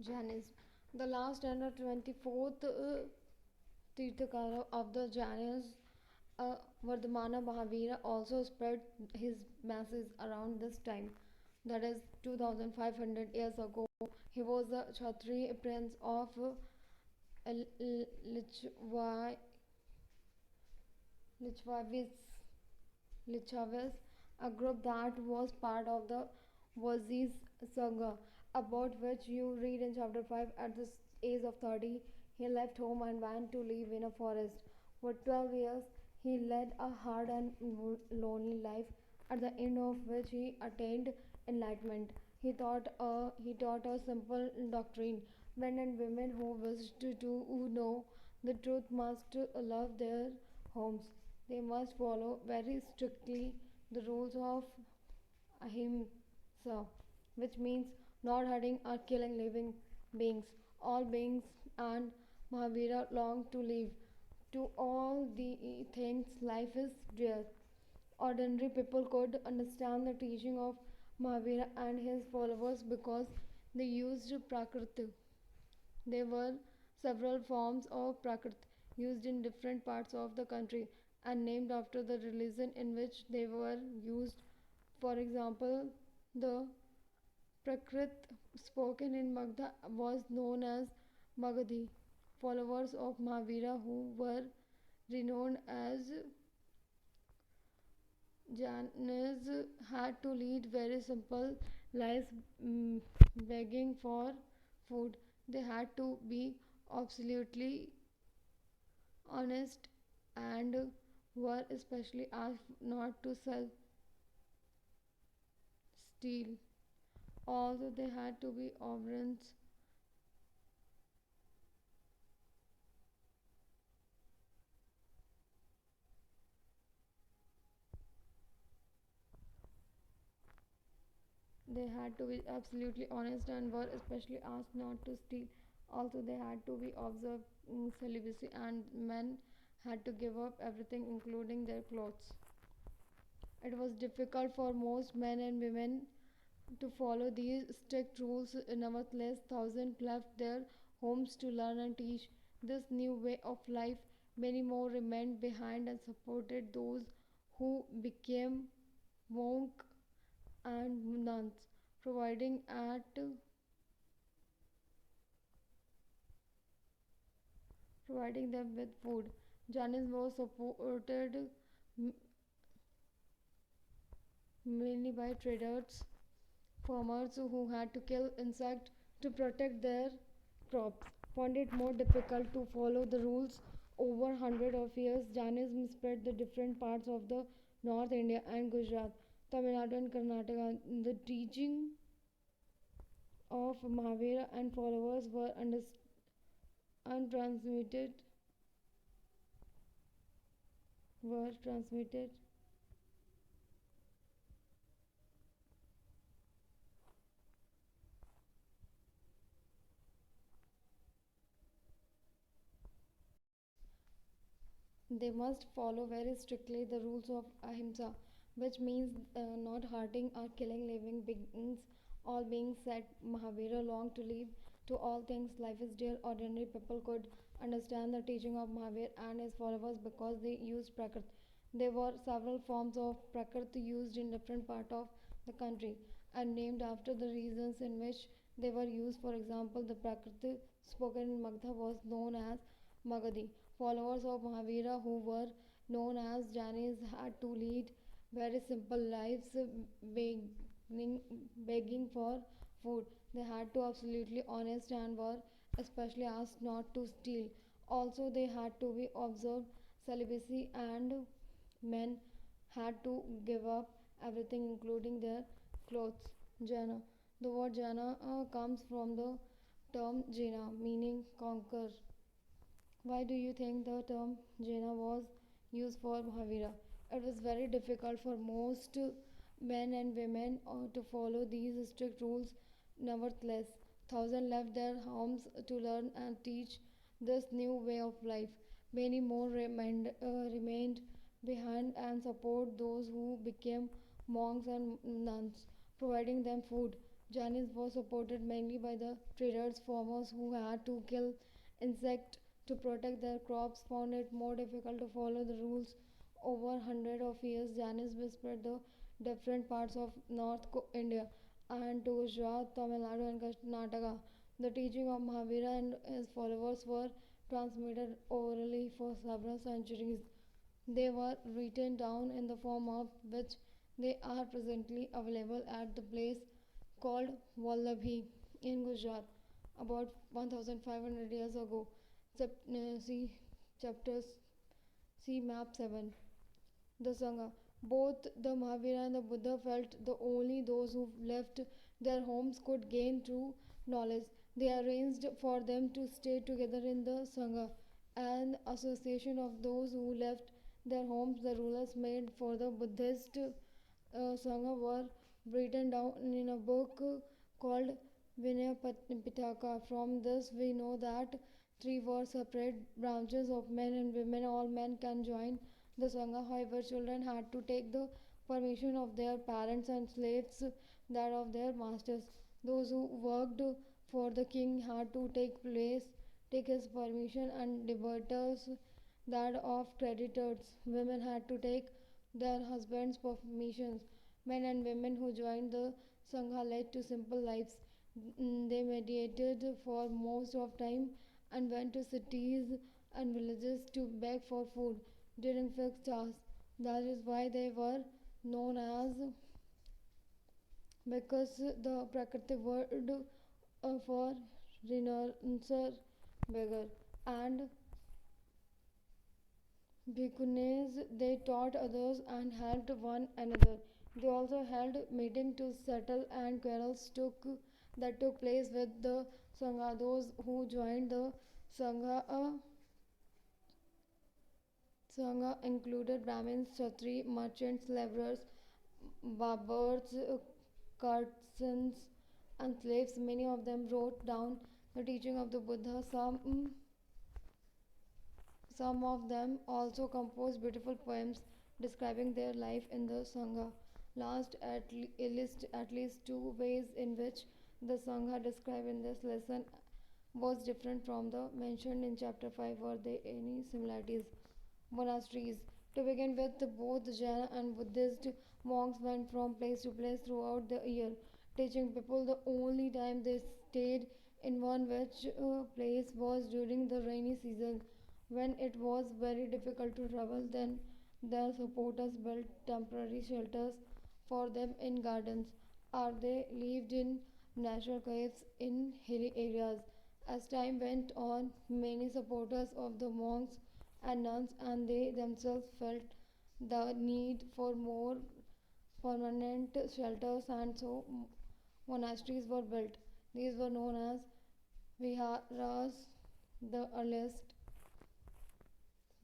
Jainism. The last and the 24th Tirthakara of the Jainas, Vardhamana Mahavira, also spread his message around this time, that is 2500 years ago. He was the Kshatriya prince of Lichva, Lichvavis, Lichavis, a group that was part of the Vazis Sangha, about which you read in chapter 5. At the age of 30, he left home and went to live in a forest. For 12 years, he led a hard and lonely life, at the end of which he attained enlightenment. He taught a simple doctrine: men and women who wished to know the truth must love their homes. They must follow very strictly the rules of ahimsa, which means not hurting or killing living beings. All beings and Mahavira longed to live. To all the things, life is dear. Ordinary people could understand the teaching of Mahavira and his followers because they used Prakriti. There were several forms of Prakrit used in different parts of the country and named after the religion in which they were used. For example, the Prakrit spoken in Magda was known as Magadhi. Followers of Mahavira who were renowned as Jainas had to lead very simple lives, begging for food. They had to be absolutely honest and were especially asked not to sell, steal. Also, they had to be obedient. They had to be absolutely honest and were especially asked not to steal. Also, they had to be observed celibacy, and men had to give up everything, including their clothes. It was difficult for most men and women to follow these strict rules. Nevertheless, thousands left their homes to learn and teach this new way of life. Many more remained behind and supported those who became monks and nuns, providing at providing them with food. Jainism was supported mainly by traders, farmers who had to kill insects to protect their crops, found it more difficult to follow the rules. Over hundreds of years, Jainism spread the different parts of the North India and Gujarat, Tamil Nadu and Karnataka. The teaching of Mahavira and followers were untransmitted were transmitted. They must follow very strictly the rules of ahimsa, which means not hurting or killing living beings. All beings said Mahavira longed to live. To all things, life is dear. Ordinary people could understand the teaching of Mahavir and his followers because they used Prakrit. There were several forms of Prakrit used in different parts of the country and named after the regions in which they were used. For example, the Prakrit spoken in Magda was known as Magadhi. Followers of Mahavira who were known as Jainis had to lead very simple lives, begging, begging for food. They had to absolutely honest and were especially asked not to steal. Also, they had to be observed celibacy, and men had to give up everything, including their clothes. Jana. The word Jana comes from the term Jena, meaning conquer. Why do you think the term Jaina was used for Mahavira? It was very difficult for most men and women to follow these strict rules. Nevertheless, thousands left their homes to learn and teach this new way of life. Many more remained behind and support those who became monks and nuns, providing them food. Jainism was supported mainly by the traders, farmers who had to kill insects to protect their crops, found it more difficult to follow the rules. Over hundreds of years, Jainism spread the different parts of North India and to Gujarat, Tamil Nadu, and Karnataka. The teaching of Mahavira and his followers were transmitted orally for several centuries. They were written down in the form of which they are presently available at the place called Vallabhi in Gujarat about 1500 years ago. See chapters, see map 7. The Sangha. Both the Mahavira and the Buddha felt the only those who left their homes could gain true knowledge. They arranged for them to stay together in the Sangha, an association of those who left their homes. The rulers made for the Buddhist Sangha were written down in a book called Vinaya Pitaka. From this, we know that three were separate branches of men and women. All men can join the Sangha. However, children had to take the permission of their parents and slaves that of their masters. Those who worked for the king had to take his permission, and debtors that of creditors. Women had to take their husbands' permissions. Men and women who joined the Sangha led to simple lives. They meditated for most of time and went to cities and villages to beg for food during fixed hours. That is why they were known as, because the Prakriti word for renouncer, beggar, and bhikkhunis. They taught others and helped one another. They also held meetings to settle and quarrels that took place with the Sangha. Those who joined the Sangha, Sangha included Brahmins, Kshatri, merchants, laborers, barbers, artisans, and slaves. Many of them wrote down the teaching of the Buddha. Some of them also composed beautiful poems describing their life in the Sangha. List at least two ways in which the Sangha described in this lesson was different from the mentioned in chapter 5. Were there any similarities? Monasteries. To begin with, both Jain and Buddhist monks went from place to place throughout the year, teaching people. The only time they stayed in one which place was during the rainy season, when it was very difficult to travel. Then their supporters built temporary shelters for them in gardens, or they lived in natural caves in hilly areas. As time went on, many supporters of the monks and nuns and they themselves felt the need for more permanent shelters, and so monasteries were built. These were known as viharas. The earliest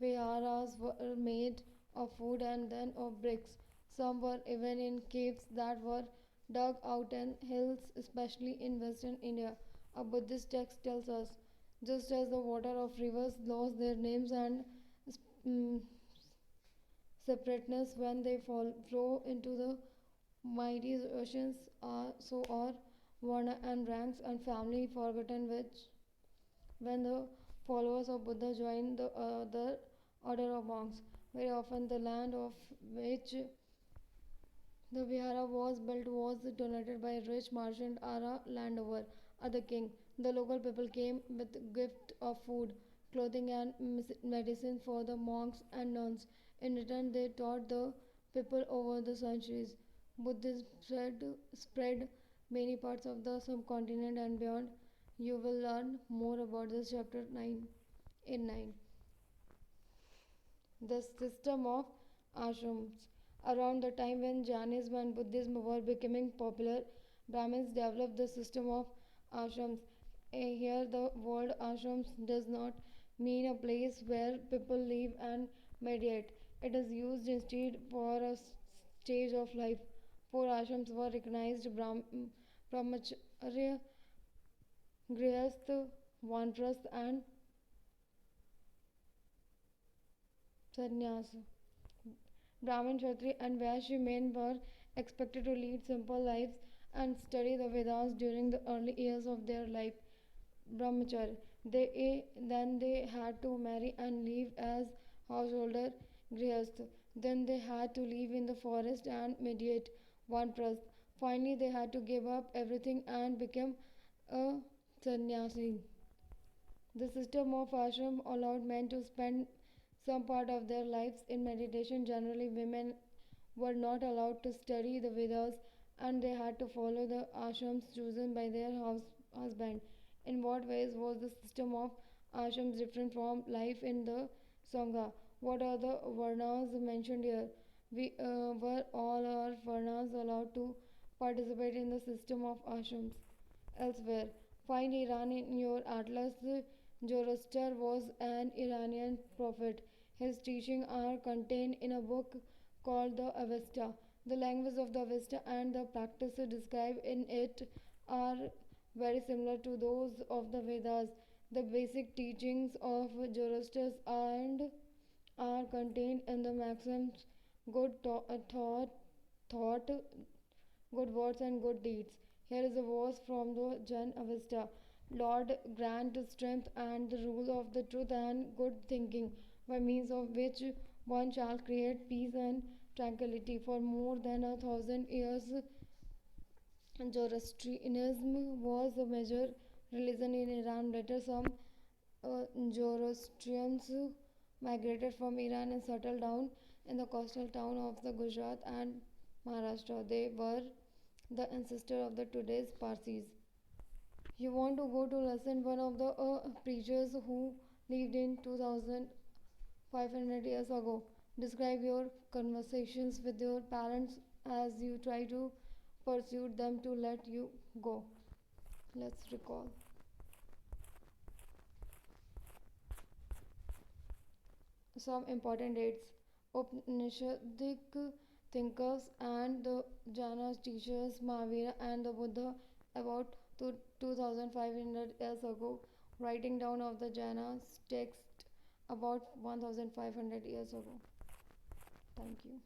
viharas were made of wood and then of bricks. Some were even in caves that were dug out in hills, especially in western India. A Buddhist text tells us, just as the water of rivers lost their names and mm, separateness when they flow into the mighty oceans, so are Varna and ranks and family forgotten, which when the followers of Buddha joined the other order of monks. Very often, the land of which the vihara was built was donated by a rich merchant or a landowner or the king. The local people came with gift of food, clothing, and medicine for the monks and nuns. In return, they taught the people over the centuries. Buddhism spread many parts of the subcontinent and beyond. You will learn more about this chapter 9 in 9. The system of ashrams. Around the time when Jainism and Buddhism were becoming popular, Brahmins developed the system of ashrams. Here, the word ashrams does not mean a place where people live and meditate. It is used instead for a stage of life. Four ashrams were recognized: Brahmacharya, Grihastha, Vanprastha, and Sannyasa. Brahmin, Kshatriya, and Vaishya men were expected to lead simple lives and study the Vedas during the early years of their life. Brahmacharya. Then they had to marry and live as householder grihast. Then they had to live in the forest and meditate vanprasth. Finally, they had to give up everything and become a sannyasi. The system of ashram allowed men to spend some part of their lives in meditation. Generally, women were not allowed to study the Vedas and they had to follow the ashrams chosen by their husband. In what ways was the system of ashrams different from life in the Sangha? What are the varnas mentioned here? Were all our varnas allowed to participate in the system of ashrams? Elsewhere, find Iran in your atlas. Zoroaster was an Iranian prophet. His teachings are contained in a book called the Avesta. The language of the Avesta and the practice described in it are very similar to those of the Vedas. The basic teachings of Zoroaster and are contained in the maxims thought, good words and good deeds. Here is a verse from the Jan Avesta. Lord, grant strength and the rule of the truth and good thinking, by means of which one shall create peace and tranquility. For more than 1,000 years, Zoroastrianism was a major religion in Iran. Later, some Zoroastrians migrated from Iran and settled down in the coastal town of the Gujarat and Maharashtra. They were the ancestor of the today's Parsis. You want to go to lesson one of the preachers who lived in 2500 years ago. Describe your conversations with your parents as you try to persuade them to let you go. Let's recall some important dates. Upanishadic thinkers and the Jainas teachers Mahavira and the Buddha about 2500 years ago, writing down of the Jainas text about 1500 years ago. Thank you.